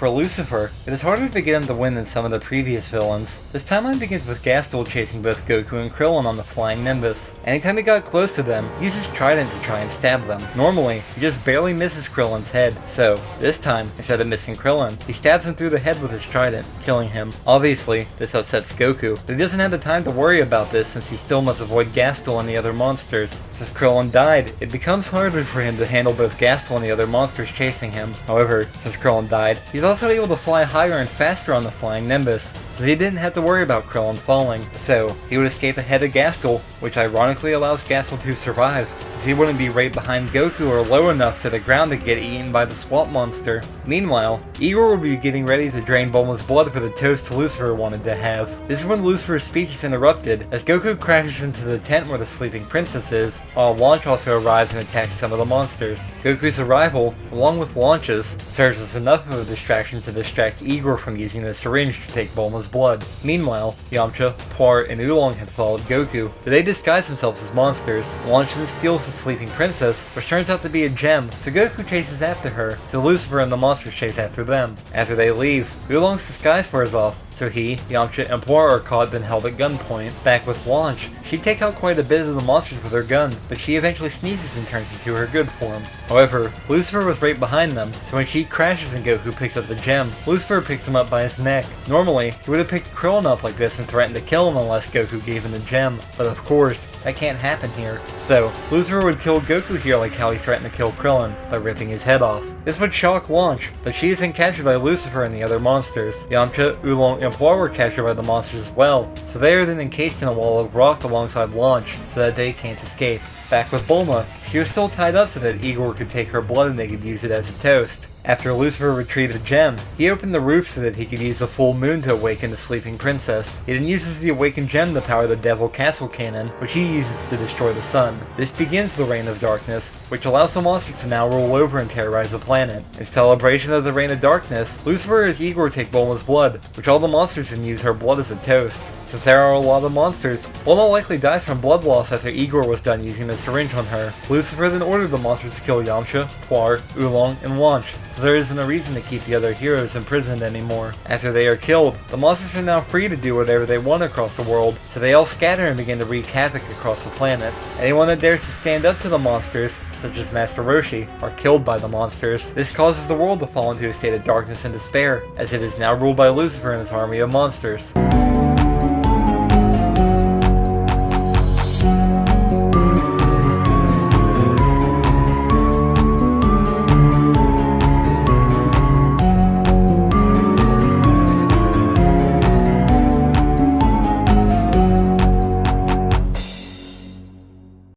For Lucifer, it is harder to get him to win than some of the previous villains. This timeline begins with Gastel chasing both Goku and Krillin on the flying Nimbus. Anytime he got close to them, he uses Trident to try and stab them. Normally, he just barely misses Krillin's head, so this time, instead of missing Krillin, he stabs him through the head with his Trident, killing him. Obviously, this upsets Goku, but he doesn't have the time to worry about this since he still must avoid Gastel and the other monsters. Since Krillin died, it becomes harder for him to handle both Gastel and the other monsters chasing him. However, since Krillin died, he's also able to fly higher and faster on the flying Nimbus, so he didn't have to worry about Krillin falling. So, he would escape ahead of Gastel, which ironically allows Gastel to survive, since he wouldn't be right behind Goku or low enough to the ground to get eaten by the swamp monster. Meanwhile, Igor would be getting ready to drain Bulma's blood for the toast Lucifer wanted to have. This is when Lucifer's speech is interrupted, as Goku crashes into the tent where the sleeping princess is, while Launch also arrives and attacks some of the monsters. Goku's arrival, along with Launch's, serves as enough of a distraction to distract Igor from using the syringe to take Bulma's blood. Meanwhile, Yamcha, Puar, and Oolong had followed Goku, but they disguise themselves as monsters. Launch then steals the sleeping princess, which turns out to be a gem, so Goku chases after her, so Lucifer and the monsters chase after them. After they leave, Oolong's disguise wears off, so he, Yamcha, and Puar are caught then held at gunpoint. Back with Launch, she'd take out quite a bit of the monsters with her gun, but she eventually sneezes and turns into her good form. However, Lucifer was right behind them, so when she crashes and Goku picks up the gem, Lucifer picks him up by his neck. Normally, he would have picked Krillin up like this and threatened to kill him unless Goku gave him the gem, but of course, that can't happen here. So, Lucifer would kill Goku here like how he threatened to kill Krillin, by ripping his head off. This would shock Launch, but she isn't captured by Lucifer and the other monsters. Yamcha, Oolong, and Puar were captured by the monsters as well, so they are then encased in a wall of rock alongside Launch, so that they can't escape. Back with Bulma, she was still tied up so that Igor could take her blood and they could use it as a toast. After Lucifer retrieved the gem, he opened the roof so that he could use the full moon to awaken the sleeping princess. He then uses the awakened gem to power the Devil Castle Cannon, which he uses to destroy the sun. This begins the Reign of Darkness, which allows the monsters to now roll over and terrorize the planet. In celebration of the Reign of Darkness, Lucifer has Igor take Bulma's blood, which all the monsters then use her blood as a toast. Since there are a lot of monsters, Bulma likely dies from blood loss after Igor was done using the syringe on her. Lucifer then ordered the monsters to kill Yamcha, Puar, Oolong, and Launch, so there isn't a reason to keep the other heroes imprisoned anymore. After they are killed, the monsters are now free to do whatever they want across the world, so they all scatter and begin to wreak havoc across the planet. Anyone that dares to stand up to the monsters, such as Master Roshi, are killed by the monsters. This causes the world to fall into a state of darkness and despair, as it is now ruled by Lucifer and his army of monsters.